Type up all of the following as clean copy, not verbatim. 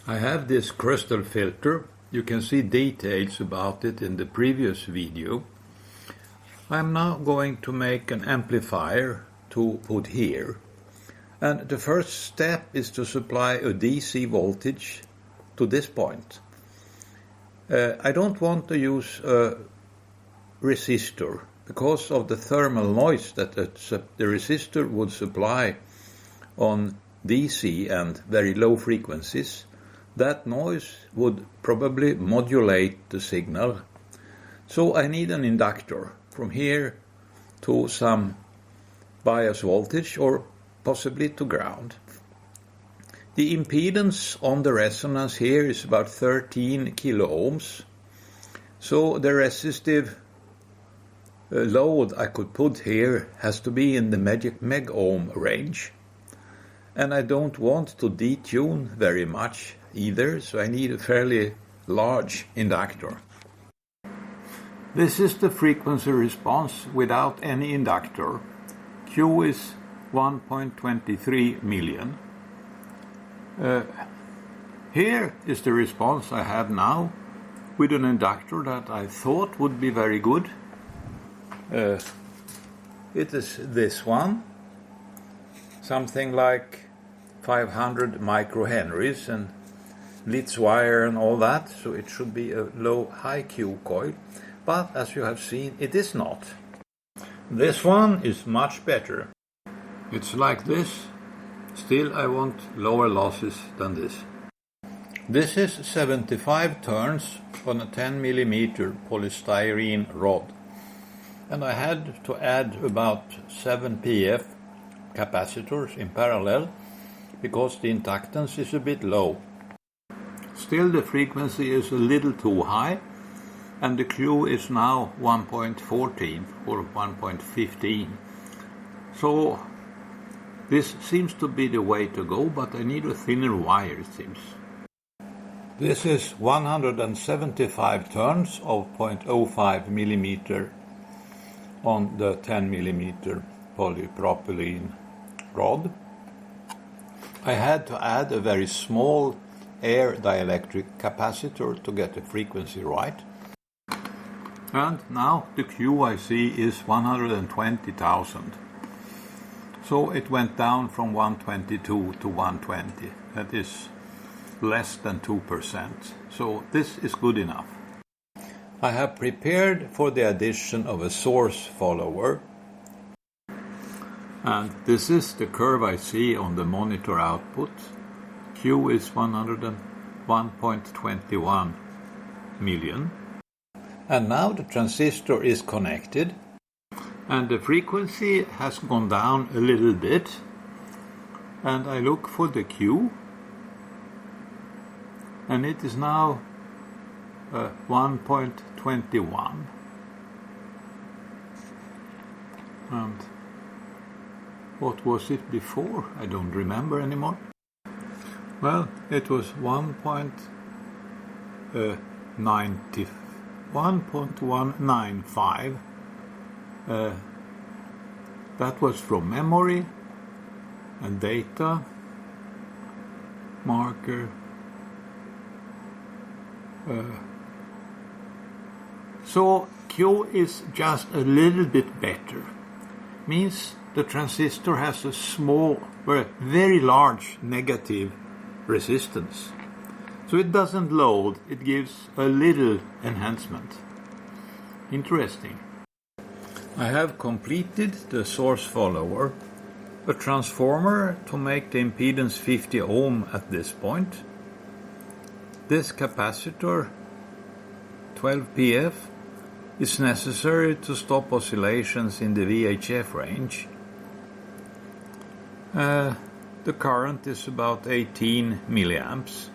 I have this crystal filter. You can see details about it in the previous video. I'm now going to make an amplifier to put here. And the first step is to supply a DC voltage to this point. I don't want to use a resistor because of the thermal noise that the resistor would supply on DC and very low frequencies. That noise would probably modulate the signal. So I need an inductor from here to some bias voltage or possibly to ground. The impedance on the resonance here is about 13 kilo ohms. So the resistive load I could put here has to be in the meg ohm range. And I don't want to detune very much either, so I need a fairly large inductor. This is the frequency response without any inductor. Q is 1.23 million. Here is the response I have now with an inductor that I thought would be very good. It is this one, something like 500 microhenries and Litz wire and all that, so it should be a high Q coil, but as you have seen, it is not. This one is much better. It's like this. Still, I want lower losses than this. This is 75 turns on a 10 mm polystyrene rod. And I had to add about 7 PF capacitors in parallel because the inductance is a bit low. Still, the frequency is a little too high, and the Q is now 1.14 or 1.15. So this seems to be the way to go, but I need a thinner wire, it seems. This is 175 turns of 0.05 millimeter on the 10 millimeter polypropylene rod. I had to add a very small air dielectric capacitor to get the frequency right. And now the Q I see is 120,000. So it went down from 122 to 120. That is less than 2%. So this is good enough. I have prepared for the addition of a source follower. And this is the curve I see on the monitor output. Q is 101.21 million. And now the transistor is connected. And the frequency has gone down a little bit. And I look for the Q. And it is now 1.21. And what was it before? I don't remember anymore. Well, it was 1.195. That was from memory and data marker. So Q is just a little bit better. Means the transistor has a small, very large negative resistance. So it doesn't load, it gives a little enhancement. Interesting. I have completed the source follower, a transformer to make the impedance 50 ohm at this point. This capacitor, 12 PF, is necessary to stop oscillations in the VHF range. The current is about 18 milliamps.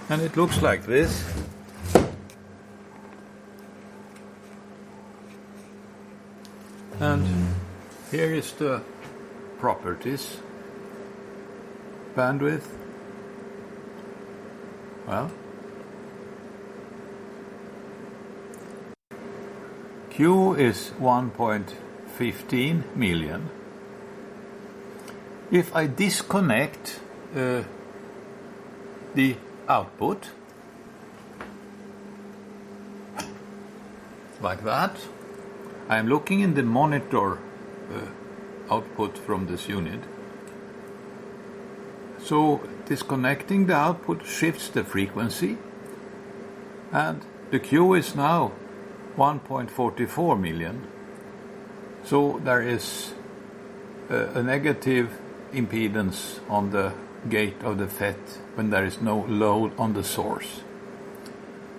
And it looks like this. And here is the properties. Bandwidth. Well, Q is 1.15 million. If I disconnect the output like that. I am looking in the monitor output from this unit. So disconnecting the output shifts the frequency, and the Q is now 1.44 million. So there is a negative impedance on the gate of the FET when there is no load on the source.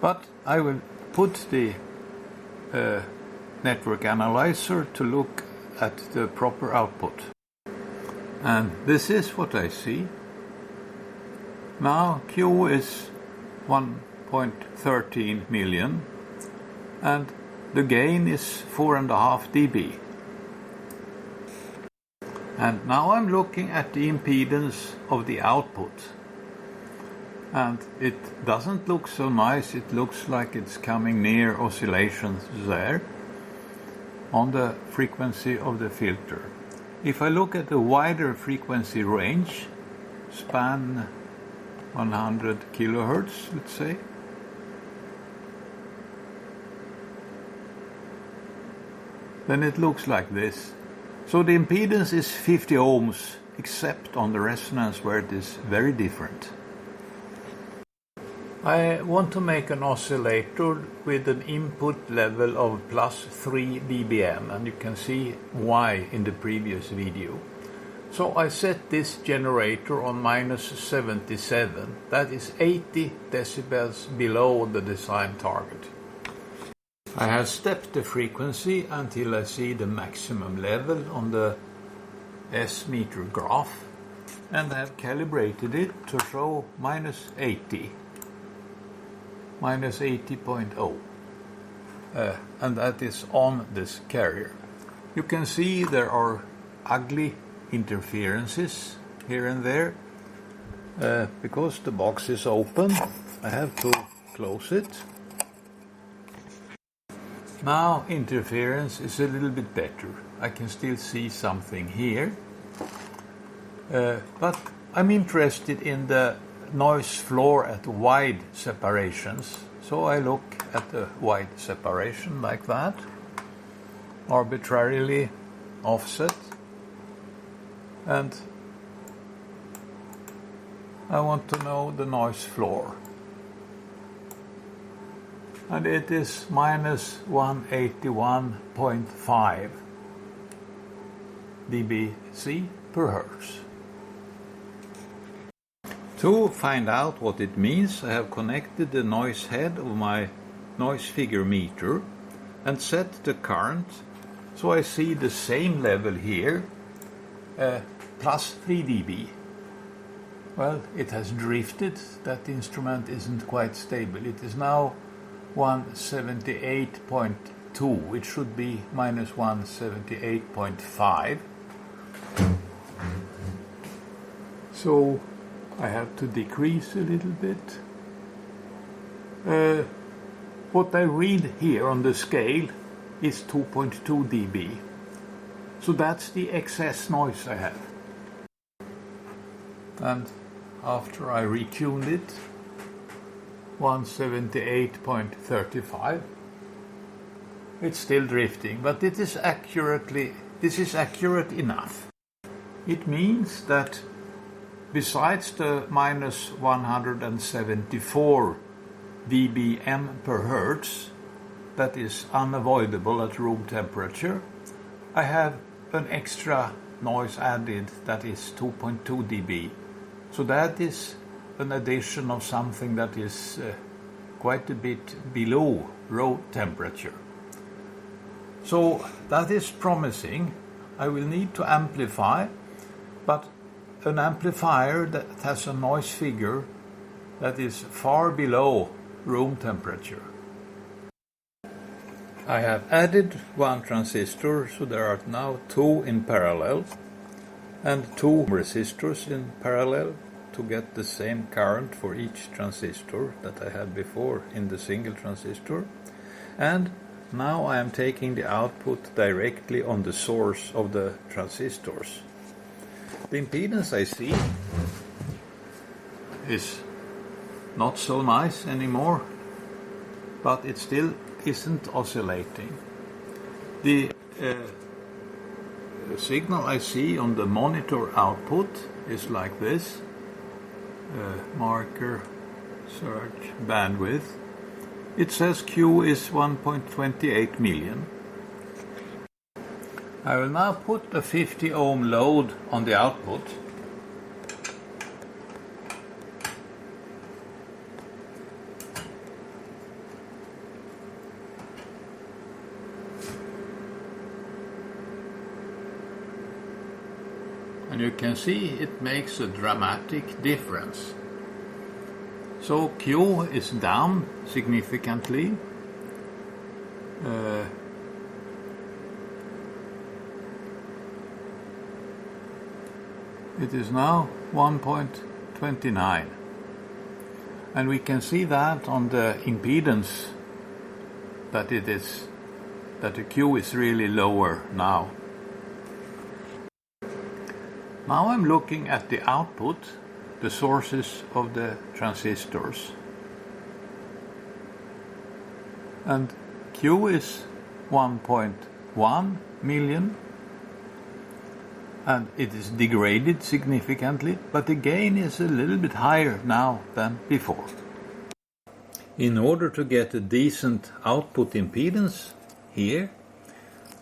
But I will put the network analyzer to look at the proper output. And this is what I see. Now Q is 1.13 million and the gain is 4.5 dB. And now I'm looking at the impedance of the output. And it doesn't look so nice. It looks like it's coming near oscillations there on the frequency of the filter. If I look at the wider frequency range, span 100 kilohertz, let's say, then it looks like this. So the impedance is 50 ohms, except on the resonance where it is very different. I want to make an oscillator with an input level of plus 3 dBm, and you can see why in the previous video. So I set this generator on minus 77, that is 80 decibels below the design target. I have stepped the frequency until I see the maximum level on the S-meter graph, and I have calibrated it to show minus 80. Minus 80.0, and that is on this carrier. You can see there are ugly interferences here and there. Because the box is open, I have to close it. Now interference is a little bit better. I can still see something here, but I'm interested in the noise floor at wide separations. So I look at the wide separation like that, arbitrarily offset, and I want to know the noise floor. And it is minus 181.5 dBc per hertz. To find out what it means, I have connected the noise head of my noise figure meter and set the current, so I see the same level here, plus 3 dB. Well, it has drifted. That instrument isn't quite stable. It is now 178.2. It should be minus 178.5. So I have to decrease a little bit. What I read here on the scale is 2.2 dB. So that's the excess noise I have. And after I retuned it, 178.35, it's still drifting, but this is accurate enough. It means that besides the minus 174 dBm per hertz, that is unavoidable at room temperature, I have an extra noise added that is 2.2 dB. So that is an addition of something that is quite a bit below room temperature. So that is promising. I will need to amplify, but an amplifier that has a noise figure that is far below room temperature. I have added one transistor, so there are now 2 in parallel, and 2 resistors in parallel to get the same current for each transistor that I had before in the single transistor. And now I am taking the output directly on the source of the transistors. The impedance I see is not so nice anymore, but it still isn't oscillating. The signal I see on the monitor output is like this. Marker, search, bandwidth. It says Q is 1.28 million. I will now put a 50 ohm load on the output. And you can see it makes a dramatic difference. So Q is down significantly. It is now 1.29. And we can see that on the impedance that the Q is really lower now. Now I'm looking at the output, the sources of the transistors. And Q is 1.1 million, and it is degraded significantly, but the gain is a little bit higher now than before. In order to get a decent output impedance here,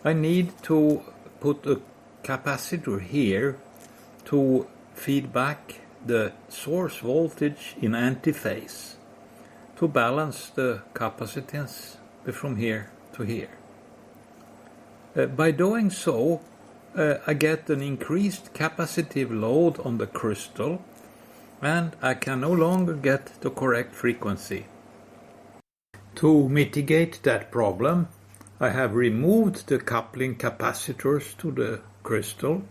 I need to put a capacitor here to feed back the source voltage in antiphase to balance the capacitance from here to here. By doing so, I get an increased capacitive load on the crystal, and I can no longer get the correct frequency. To mitigate that problem, I have removed the coupling capacitors to the crystal,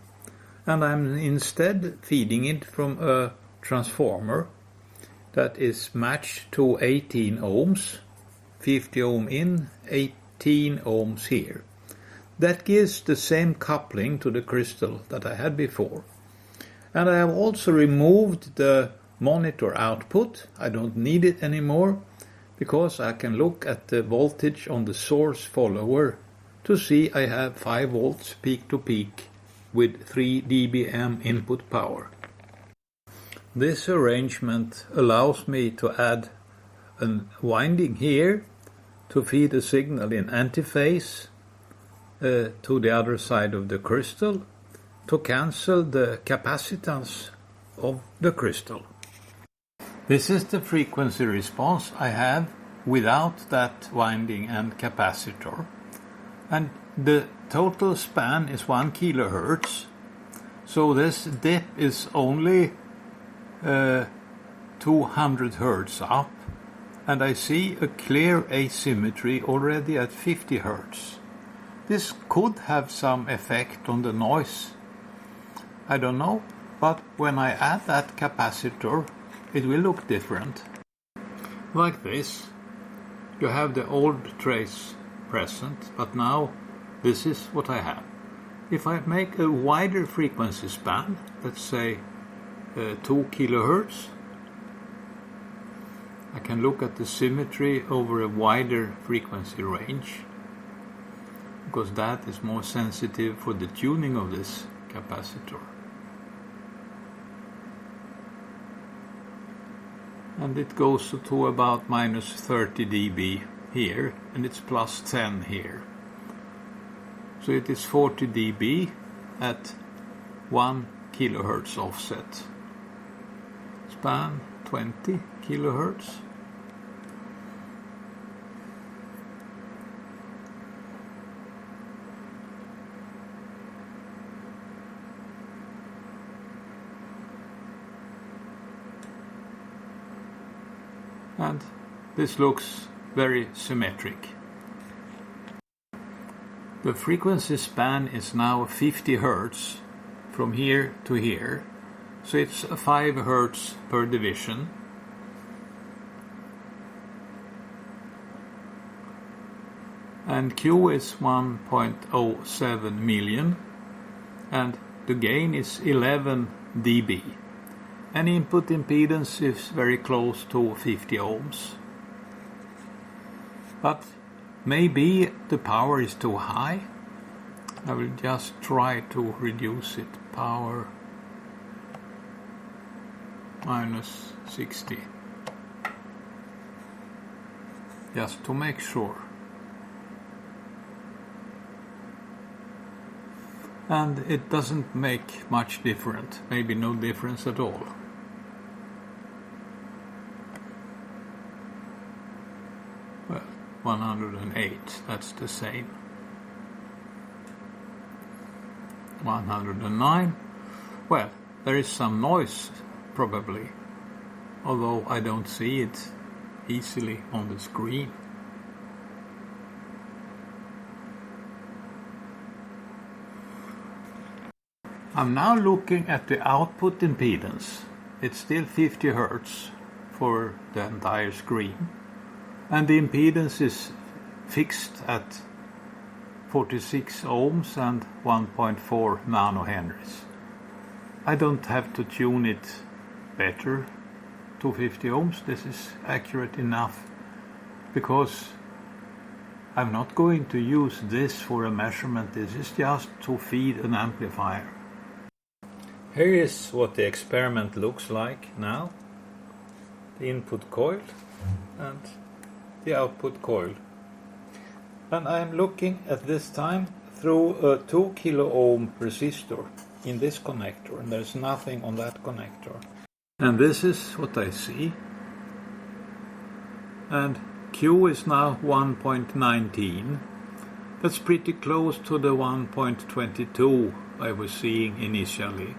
and I'm instead feeding it from a transformer that is matched to 18 ohms, 50 ohm in, 18 ohms here. That gives the same coupling to the crystal that I had before. And I have also removed the monitor output. I don't need it anymore because I can look at the voltage on the source follower to see I have 5 volts peak to peak with 3 dBm input power. This arrangement allows me to add a winding here to feed a signal in antiphase to the other side of the crystal to cancel the capacitance of the crystal. This is the frequency response I have without that winding and capacitor, and the total span is 1 kilohertz, so this dip is only 200 hertz up, and I see a clear asymmetry already at 50 hertz. This could have some effect on the noise, I don't know, but when I add that capacitor it will look different. Like this, you have the old trace present, but now this is what I have. If I make a wider frequency span, let's say 2 kilohertz, I can look at the symmetry over a wider frequency range, because that is more sensitive for the tuning of this capacitor. And it goes to about minus 30 dB here, and it's plus 10 here. So it is 40 dB at 1 kilohertz offset. Span 20 kilohertz. And this looks very symmetric. The frequency span is now 50 Hz from here to here, so it's 5 Hz per division. And Q is 1.07 million, and the gain is 11 dB. and input impedance is very close to 50 ohms. But maybe the power is too high. I will just try to reduce it. Power minus 60. Just to make sure. And it doesn't make much difference, maybe no difference at all. Well, 108, that's the same. 109, well, there is some noise probably, although I don't see it easily on the screen. I'm now looking at the output impedance. It's still 50 Hz for the entire screen, and the impedance is fixed at 46 ohms and 1.4 nanohenries. I don't have to tune it better to 50 ohms. This is accurate enough because I'm not going to use this for a measurement. This is just to feed an amplifier. Here is what the experiment looks like now. The input coil and the output coil. And I'm looking at this time through a 2 kilo ohm resistor in this connector, and there's nothing on that connector. And this is what I see. And Q is now 1.19. That's pretty close to the 1.22 I was seeing initially.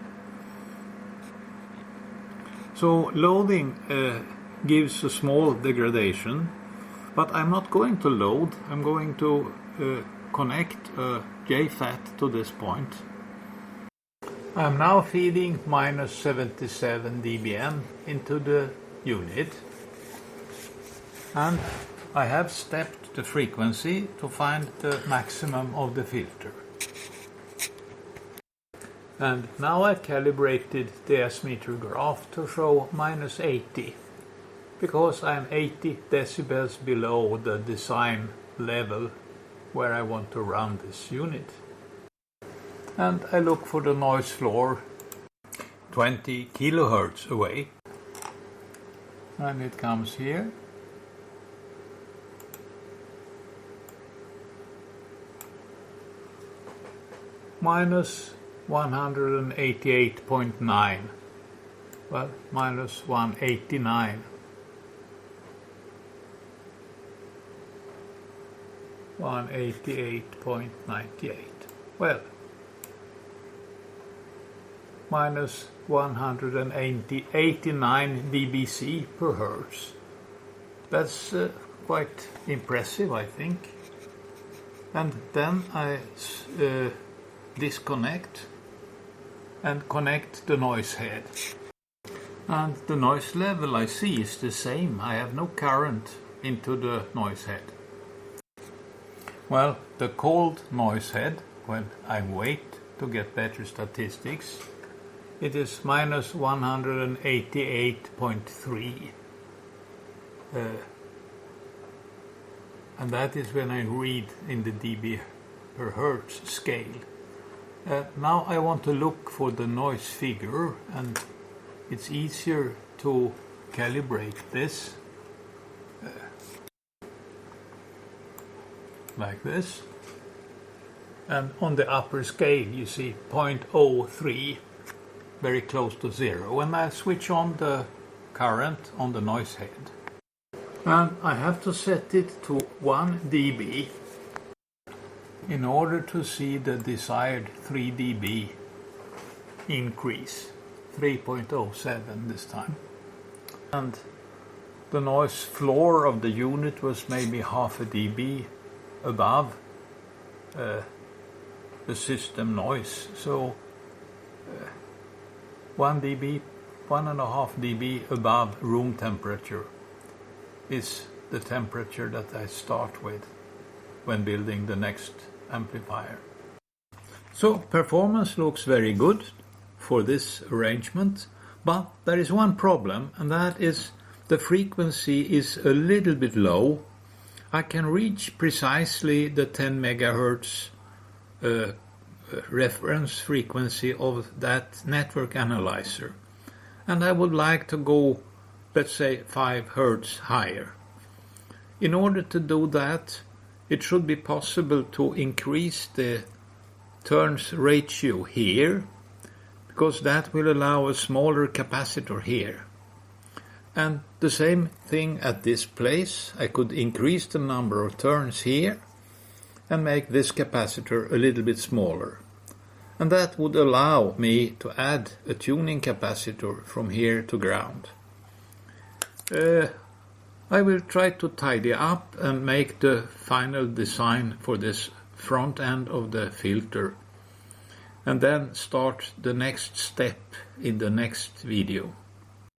So loading gives a small degradation, but I'm not going to load. I'm going to connect a JFET to this point. I'm now feeding minus 77 dBm into the unit, and I have stepped the frequency to find the maximum of the filter. And now I calibrated the S-meter graph to show minus 80, because I'm 80 decibels below the design level where I want to run this unit. And I look for the noise floor 20 kilohertz away, and it comes here. Minus 188.9, well, minus 189. 188.98. Well, minus 189 dBc per hertz. That's quite impressive, I think. And then I disconnect and connect the noise head. And the noise level I see is the same. I have no current into the noise head. Well, the cold noise head, when I wait to get better statistics, it is minus 188.3. And that is when I read in the dB per hertz scale. Now I want to look for the noise figure, and it's easier to calibrate this like this. And on the upper scale you see 0.03, very close to zero. When I switch on the current on the noise head, and I have to set it to 1 dB in order to see the desired 3 dB increase, 3.07 this time. And the noise floor of the unit was maybe half a dB above the system noise. So 1 dB, 1.5 dB above room temperature is the temperature that I start with when building the next amplifier. So performance looks very good for this arrangement, But there is one problem, and that is the frequency is a little bit low. I can reach precisely the 10 megahertz reference frequency of that network analyzer. And I would like to go, let's say, 5 hertz higher. In order to do that, it should be possible to increase the turns ratio here, because that will allow a smaller capacitor here. And the same thing at this place. I could increase the number of turns here and make this capacitor a little bit smaller. And that would allow me to add a tuning capacitor from here to ground. I will try to tidy up and make the final design for this front end of the filter, and then start the next step in the next video.